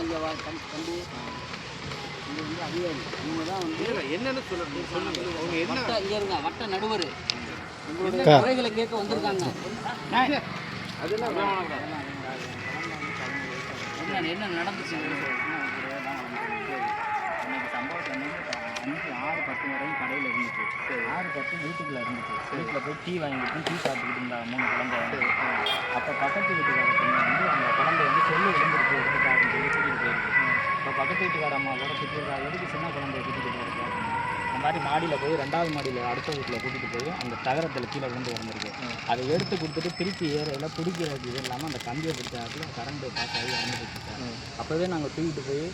இங்கே தம்பி இது வந்து அதிகாரி இவங்க தான் வந்து என்னன்னு சொல்லுங்க. அவங்க என்ன இங்கே இருங்க வட்ட நடுவர் உங்களுடைய குறைகளை கேட்க வந்திருக்காங்க. என்ன நடந்துச்சு? இன்னைக்கு சம்பவத்தை வந்து 6-10 வரையும் கடையில் இருந்துச்சு. 6-10 வீட்டுக்குள்ளே இருந்துச்சு. வீட்டில் போய் டீ வாங்கிட்டு டீ சாப்பிட்டுக்கிட்டு இருந்தாங்க 3 குழந்தை. அப்போ பக்கத்து வீட்டுக்கார பொண்ணு வந்து அந்த குழந்தை வந்து செல்லு விழுந்துருக்கு எடுத்துக்காருன்னு சொல்லி கூட்டிகிட்டு போயிருக்கு. இப்போ பக்கத்து வீட்டுக்கார அம்மாவோட திட்டிருக்கா, எதுக்கு சின்ன குழந்தைய கூட்டிகிட்டு போயிருக்கு அப்படின்னு. அந்த மாதிரி மாடியில் போய் 2வது மாடியில் அடுத்த வீட்டில் கூட்டிகிட்டு போய் அந்த தகரத்தில் கீழே விழுந்து வந்திருக்கு. அதை எடுத்து கொடுத்துட்டு திருப்பி ஏறையில் பிடிக்கிறது இது இல்லாமல் அந்த கம்பியை பிடிச்சாப்புல கரண்ட்டு பாஸ் ஆகி இறந்துட்டு. அப்போவே நாங்கள் தூக்கிட்டு போய்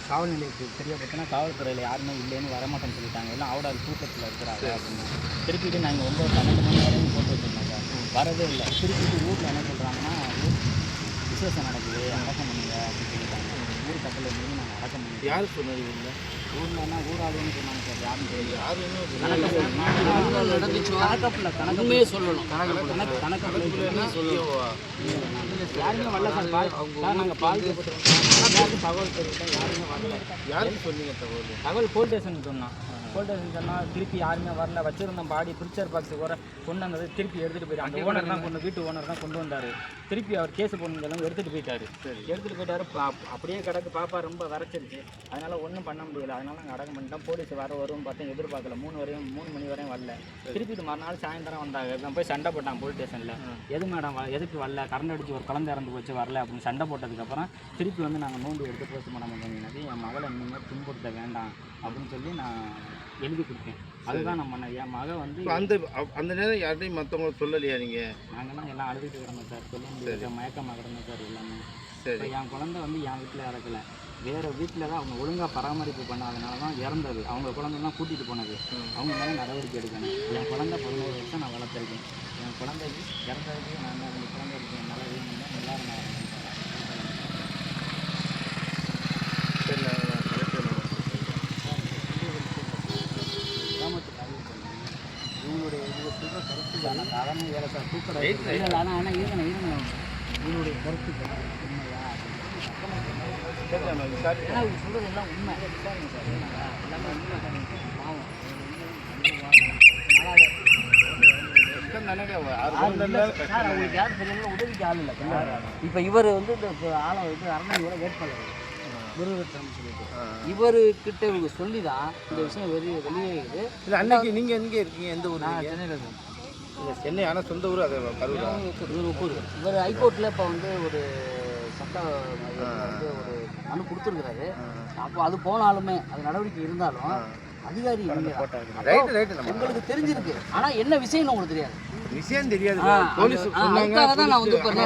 காவல் நிலையத்துக்கு தெரியப்பட்டோன்னா காவல்துறையில் யாருமே இல்லைன்னு வரமாட்டேன்னு சொல்லிட்டாங்க. எல்லாம் ஆவடால் தூக்கத்தில் இருக்கிறாங்க அப்படின்னு. திருப்பிட்டு நாங்கள் 9-12 மணி வரையும் போட்டு வச்சுருந்தோம் சார். வரவே இல்லை. திருப்பிட்டு ஊரில் என்ன சொல்கிறாங்கன்னா விசேஷம் நடக்குது அடக்கம் பண்ணுங்க அப்படின்னு சொல்லிட்டாங்க. ஊர் கட்டில் இருந்து நாங்கள் அடக்கம் பண்ணி யார் சொன்னது இல்லை ஊர்லன்னா ஊராளுன்னு சொன்னாங்க சார். யாரும் தெரியல. கணக்கப்புல சொல்லணும். கணக்கப்புல யாருமே வரல சார். நாங்கள் பாதிக்கப்பட்டிருக்கோம். தகவல் தெரிவித்தோம். யாருமே வரல. யாருக்கு சொன்னீங்க தகவல் போலீஸ் ஸ்டேஷன் சொன்னோம். போலீஸ் ஸ்டேஷன் சொன்னால் திருப்பி யாருமே வரல. வச்சுருந்தோம் பாடி பிக்சர் பாக்ஸ் கூட கொண்டு வந்தது திருப்பி எடுத்துகிட்டு போயிட்டார். அந்த ஓனர் தான் கொண்டு வீட்டு ஓனர் தான் கொண்டு வந்தார். திருப்பி அவர் கேஸ் போனதெல்லாம் எடுத்துகிட்டு போயிட்டார். எடுத்துகிட்டு போயிட்டார். அப்படியே கிடக்கு பாப்பா ரொம்ப வரைச்சிருச்சு. அதனால் ஒன்றும் பண்ண முடியல. அதனால் நாங்கள் அடக்கம் பண்ணிட்டோம். போலீஸ் வரும்னு பார்த்தா எதிர்பார்க்கல. 3 மணி வரையும் வரல. திருப்பிட்டு மறுநாள் சாயந்தரம் வந்தாங்க. நான் போய் சண்டை போட்டான் போலீஸ் ஸ்டேஷனில். எது மேடம் எதுக்கு வரல, கரண்ட் அடிச்சு ஒரு குழந்தை இறந்து போச்சு வரல அப்படின்னு சண்டை போட்டதுக்கப்புறம் திருப்பி வந்து நாங்கள் நோண்டி எடுத்து போஸ்ட்மார்ட்டம் பண்ணினது என் மகளை இனிமேல் துன்புறுத்த வேண்டாம் அப்படின்னு சொல்லி நான் எழுதி கொடுத்தேன். அதுதான் நம்ம என் மக வந்து அந்த நேரம் யார்ட்டையும் மற்றவங்க சொல்லலையா நீங்கள்? நாங்கள்லாம் எல்லாம் அழுதுட்டு கிடந்தோம் சார். சொல்ல முடியாது. மயக்கமாக கிடந்தோம் சார் எல்லாமே. சரி. என் குழந்தை வந்து என் வீட்டில் இறக்கலை. வேறு வீட்டில் தான் அவங்க ஒழுங்காக பராமரிப்பு பண்ணாதனால தான் இறந்தது. அவங்க குழந்தைலாம் கூட்டிகிட்டு போனது. அவங்க மேலே நடவடிக்கை எடுக்கணும். என் குழந்தை 11 வருஷம் நான் வளர்த்துருக்கேன். என் குழந்தைக்கு இறந்ததுக்கு நான் 2 குழந்தை இருக்கேன். நல்லா வேணும்னா எல்லோரும் நான் இவங்களுடைய கருத்து தானே சாதாரண வேலை சார். தூக்கடை இல்லை. ஆனால் இருக்கணும் இவங்களுடைய கருத்து உண்மையா? ஏன்னா இவங்க சொல்கிறது எல்லாம் உண்மை. விசாரிங்க சார். எல்லாமே உண்மை பாவம். சார் அவங்களுக்கு யாரும் தெரியல, உதவிக்கு ஆள் இல்லை சார். இப்போ இவர் வந்து இந்த ஆளை வந்து அரண்மனையோட வேட்பாளர் முருகன் சொல்லிட்டு இவர்கிட்ட இவங்க சொல்லி தான் இந்த விஷயம் வெளியேறுது. இல்லை அன்னைக்கு நீங்கள் எங்கே இருக்கீங்க? எந்த ஊர்? சென்னையில் இருக்கேன். இல்லை சென்னை, ஆனால் சொந்த ஊர் அது கரூரா? இவர் ஹைகோர்ட்டில் இப்போ வந்து ஒரு சட்ட வந்து ஒரு மனு கொடுத்துருக்குறாரு. அப்போ அது போனாலுமே அது நடவடிக்கை இருந்தாலும் அதிகாரி உங்களுக்கு தெரிஞ்சிருக்கு. ஆனால் என்ன விஷயம்னு உங்களுக்கு தெரியாது. விஷயம் தெரியாது. போலீஸ் சொன்னாங்க.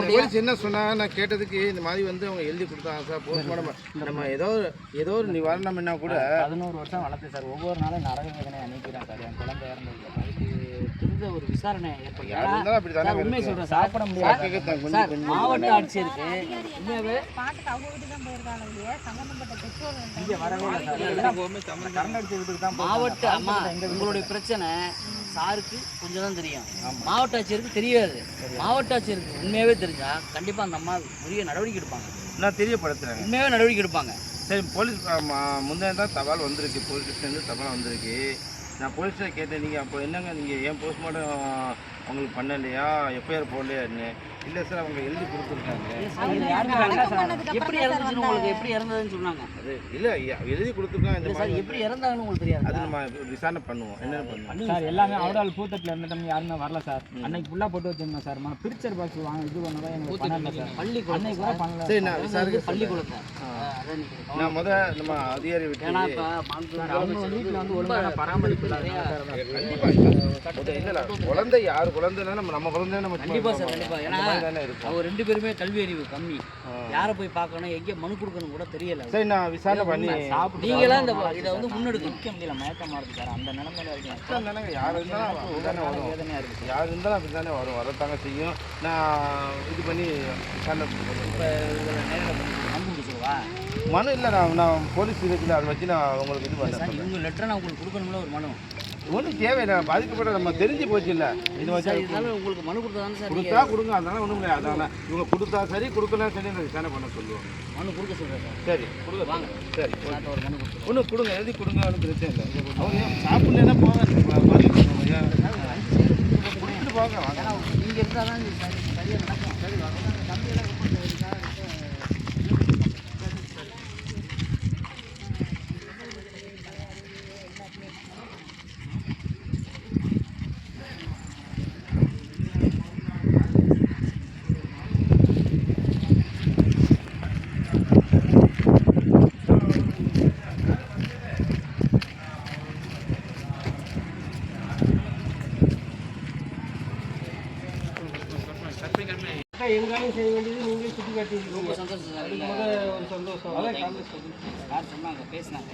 போலீஸ் என்ன சொன்னாங்க நான் கேட்டதுக்கு இந்த மாதிரி வந்து அவங்க எழுதி கொடுத்தாங்க சார். போஸ்ட்மார்ட்டம் நம்ம ஏதோ ஒரு நிவாரணம்னா கூட 11 வருஷம் வளர்த்து சார். ஒவ்வொரு நாளும் நரக வேதனை அனுப்பிக்கிறேன் சார். என் குழந்தை இறந்ததுக்கு தெரிஞ்ச ஒரு விசாரணை ஏற்படுத்தி உண்மை சொல்கிறேன். சாப்பிட முடியாது. மாவட்ட ஆட்சியருக்கு உண்மையாகவே இங்கே வரவே இல்லை சார். கரண்ட் அடிச்சதுக்கு தான் மாவட்ட அம்மா உங்களுடைய பிரச்சனை சாருக்கு கொஞ்சம் தான் தெரியும். மாவட்ட ஆட்சியருக்கு தெரியாது. மாவட்ட ஆட்சியருக்கு உண்மையாகவே தெரிஞ்சா கண்டிப்பாக அந்த அம்மா உரிய நடவடிக்கை எடுப்பாங்க. நான் தெரியப்படுத்துகிறேன். உண்மையாகவே நடவடிக்கை எடுப்பாங்க. சரி. போலீஸ் முன்னே தான் தபால் வந்திருக்கு. போலீஸ் ஸ்டேஷன்லேருந்து தபால் வந்திருக்கு. நான் போலீஸ்கிட்ட கேட்டேன், நீங்கள் அப்போ என்னங்க நீங்கள் ஏன் போஸ்ட்மார்ட்டம் அவங்களுக்கு பண்ணலையா, எஃப்ஐஆர் போடலையான்னு? இல்லை சார் அவங்க எழுதி கொடுத்துருக்காங்க. எப்படி இறந்துச்சுன்னு உங்களுக்கு எப்படி இறந்ததுன்னு சொன்னாங்க. அது இல்லை எழுதி கொடுத்துருக்காங்க. இந்த மாதிரி எப்படி இறந்தாங்கன்னு உங்களுக்கு தெரியாது. அது நம்ம விசாரணை பண்ணுவோம். என்னென்ன பண்ணுவோம் சார். எல்லாமே அவடால் பூத்தட்டில் இருந்துட்டோம். யாருமே வரல சார். அன்னைக்கு ஃபுல்லாக போட்டு வச்சிருந்தோம் சார். பிக்சர் பாக்ஸ் வாங்க இது பண்ணதான் எனக்கு பண்ணல சார். அன்னைக்கு கூட பண்ணல. சரி நான் விசாரிக்க பள்ளிக்கூடத்தை நான் நம்ம அதிகாரி விட்டு அவங்க வீட்டில் வந்து ஒழுங்கான பராமரிப்பு கண்டிப்பாக இல்லை. குழந்தை யார் குழந்தைன்னா நம்ம குழந்தை நம்ம கண்டிப்பாக சார். கண்டிப்பாக. ஏன்னா அவங்க 2 பேருமே கல்வி அறிவு கம்மி. யாரை போய் பார்க்கணும் எங்கே மனு கொடுக்கணும் கூட தெரியல. சரி நான் விசாரணை பண்ணி நீங்களா இந்த இதை வந்து முன்னெடுக்க முடியல. மயக்கமாக இருக்குது சார். அந்த நிலைமையில இருக்கு. யார் இருந்தாலும் வேதனையாக இருக்குது. யார் இருந்தாலும் அப்படி தானே வரத்தாங்க செய்யும். நான் இது பண்ணி விசாரணை இப்போ இதில் நேரில் மனு முடிச்சுவா மனு இல்லை. நான் போலீஸ் இருக்குது. அதை வச்சு நான் உங்களுக்கு இது பண்ணேன். இவங்க லெட்டரை நான் உங்களுக்கு கொடுக்கணும்ல ஒரு மனு. ஒன்றும் தேவையில்லை, பாதிக்கப்பட்ட நம்ம தெரிஞ்சு போச்சு இல்லை. இது வச்சு சார் இருந்தாலும் உங்களுக்கு மனு கொடுத்தா தானே சார் கொடுத்தா கொடுங்க, அதனால ஒன்றும் இல்லை. அதனால இவங்க கொடுத்தா சரி, கொடுக்கலாம் சரி, நான் விசாரணை பண்ண சொல்லுவாங்க. மனு கொடுக்க சொல்கிறேன் சார். சரி கொடுங்க, வாங்க. சரி சார்ட்ட ஒரு மனு கொடுத்துருவோம். ஒன்று கொடுங்க, எழுதி கொடுங்க, ஒன்றும் பிரச்சனை இல்லை. அவங்க ஏன் சாப்பிட்லன்னா போங்க, கொடுத்துட்டு போங்க. ஏன்னா நீங்கள் இருந்தால் தான் இது சரியாக நடக்கும். சரி வாங்க. தம்பியெல்லாம் ரொம்ப இதாக எங்காலும் செய்ய வேண்டியது நீங்களே சுற்றி காட்டிட்டு ரொம்ப சந்தோஷம் சார். இல்லை ஒரு சந்தோஷம். யார் சொன்னாங்க, பேசினாங்க.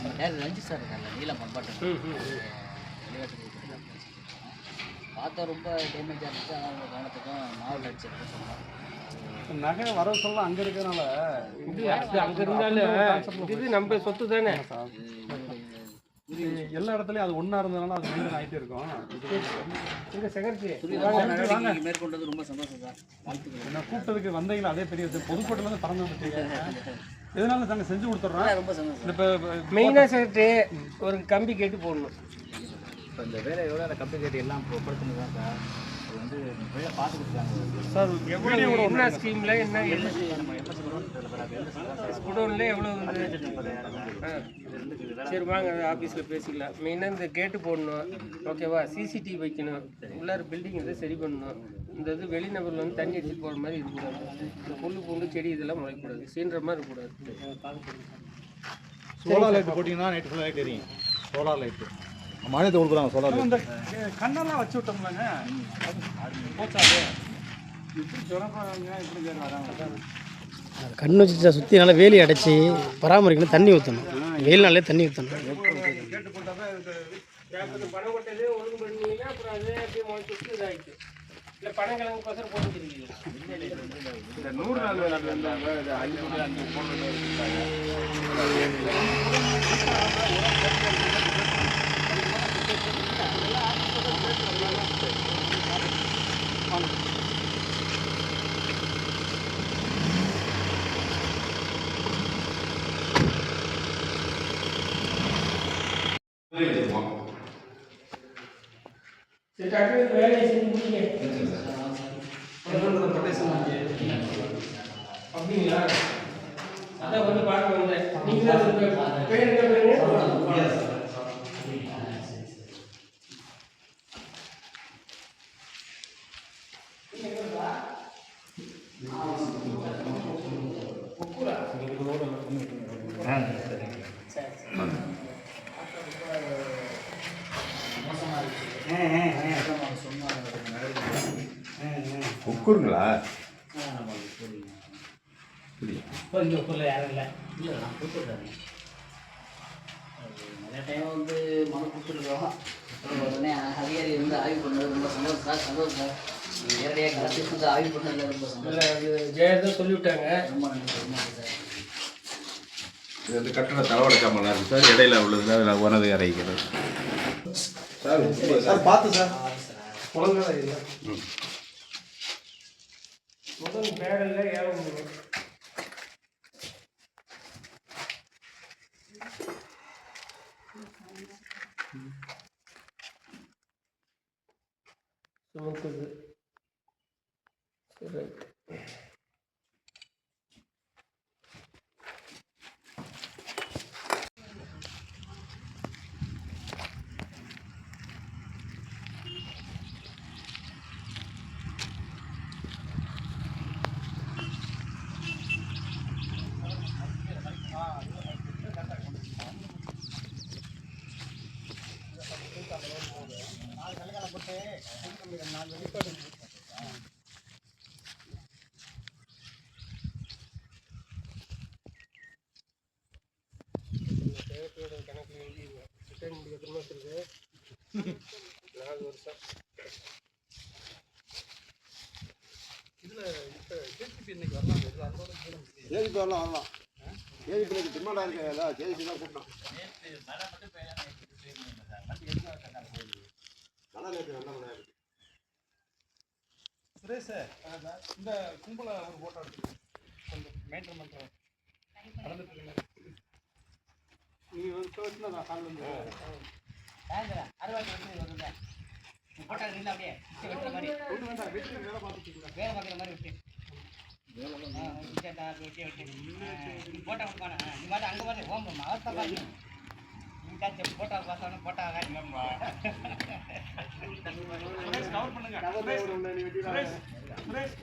நம்ம டேரக்டர் ரஞ்சித் சார் இருக்காங்க, நீலம் பண்பாட்டு பார்த்தா ரொம்ப டேமேஜாக இருந்துச்சு. ஆனால் உங்கள் கவனத்துக்கும் மாவட்ட ஆட்சியர் சொன்னாங்க. நகை வர சொல்ல அங்கே இருக்கிறனால அங்கே இருந்தாலும் இது நம்ம சொத்து தானே. இது எல்லா இடத்துலையும் அது ஒன்றா இருந்ததுனால அது மெயின்டைன் ஆகிட்டே இருக்கும். இந்த செக்ரட்டரி நடவடிக்கை மேற்கொண்டது ரொம்ப சந்தோஷம் சார். வாழ்த்துக்கள். என்ன கூப்பிட்டதுக்கு வந்தீங்களா அதே பெரிய பொதுப்பட்டிலேருந்து பறந்து வந்துட்டீங்க. எதனால நாங்கள் செஞ்சு கொடுத்துட்றோம். ரொம்ப சந்தோஷம். இப்போ மெயினாக செக்ரட்டரி ஒரு கம்பி கேட்டு போடணும். இப்போ இந்த வேலையோட அந்த கம்பி கேட்டு எல்லாம் படுத்துன்னு தான் சார். அது வந்து வேலை பார்த்து கொடுத்துருக்காங்க சார் எவ்வளோ என்ன ஸ்கீமில் என்ன நம்ம எம்எஸ் குடோனில் எவ்வளோ சரி வாங்க ஆஃபீஸில் பேசிக்கலாம். மெயினாக இந்த கேட்டு போடணும், ஓகேவா? சிசிடிவி வைக்கணும், உள்ளார பில்டிங் இதை சரி பண்ணணும். இந்த இது வெளிநபரில் வந்து தண்ணி அடிச்சுட்டு போகிற மாதிரி இருக்கக்கூடாது. இந்த புல் பூண்டு செடி இதெல்லாம் முளைக்கக்கூடாது, சீன்ற மாதிரி இருக்கக்கூடாது. சோலார் லைட் போட்டிங்கன்னா நைட்டு ஃபுல்லாக லைட் எரியும். சோலார் லைட்டு மானியத்தை கொடுக்குறாங்க. சோலார் லைட் இந்த கண்ணெல்லாம் வச்சு விட்டோம்லங்க, போச்சாது இப்படி சொல்கிறாங்க. இப்படி பேர் வராங்க. கண் வச்சு சுற்றி நல்லா வேலி அடைச்சி பராமரிக்கணும், தண்ணி ஊற்றணும். வெயில் நாளே தண்ணி ஊற்றணும். கேட்டு போட்டால் தான் பணம் கொட்டது ஒழுங்கு பண்ணீங்கன்னா அப்புறம் அதே அப்படியே முளைச்சி இதாகிட்டு. இல்லை பணங்கிழங்கு பசங்க போட்டுருக்கீங்க. இந்த 100 நாள் வேலை இருந்தாங்க, இது 5 போட்டு சரி டக்குனு வேலையை செஞ்சு முடிங்க. அப்படிங்களா? அதான் வந்து பார்க்க வந்தேன். நீங்கள் தான் பேர் என்ன பேருங்க? உட்குருங்களா? யாரும் இல்லை. இல்லை நான் கொடுத்துட்றேன். நிறைய டைம் வந்து மனு கொடுத்துருக்கோம். உடனே அதிகாரி வந்து ஆய்வு பண்ணது ரொம்ப சந்தோஷம் சார். சந்தோஷம் சார். நேரடியாக கலந்து வந்து ஆய்வு பண்ணதில் ரொம்ப சந்தோஷம். ஜெயதான் சொல்லிவிட்டாங்க. ரொம்ப நன்றி, ரொம்ப நன்றி சார். இது வந்து கட்டண தளவடக்காமலாம் இருக்குது சார். இடையில உள்ளது உனது அறைக்கிறது சார். சார் பார்த்து சார் குழந்தை இல்லை. முதல் பேரில் ஏழை முடியும். சுமக்குது. சரி கணக்கு எழுதிடுவேன். ரிட்டைர்மெண்ட் எத்தனை மாதம் இருக்குது? 4 வருஷம். ஏஜிக்கு வரலாம். ஏஜி பிள்ளைக்கு டிமாண்டாக இருக்க ஏதாவது ஜேசி தான் கூப்பிட்டோம். சுரேஷ் இந்த கும்பலை ஒரு போட்டோ எடுத்துக்கோங்க கொஞ்சம் மெயின்டைன் பண்ணுறோம் நடந்துட்டு இருக்கீங்க நீங்கள் வந்து பேசுனா நான் கால் வந்து அறுபது வருது போட்டோ இல்லை அப்படியே வெட்டுற மாதிரி ஒன்றும் வேண்டாம் வீட்டில் வேலை பார்த்துட்டு வேலை பார்க்குற மாதிரி விட்டு விட்டு போட்டோ கொடுப்பானே நீ மாதிரி அங்கே பார்த்து ஓம் அவர்த்த பாருங்க நீ போட்டோ பார்த்தோன்னு போட்டோ ஆகாதுங்கம்மா கவர் பண்ணுங்க சுரேஷ்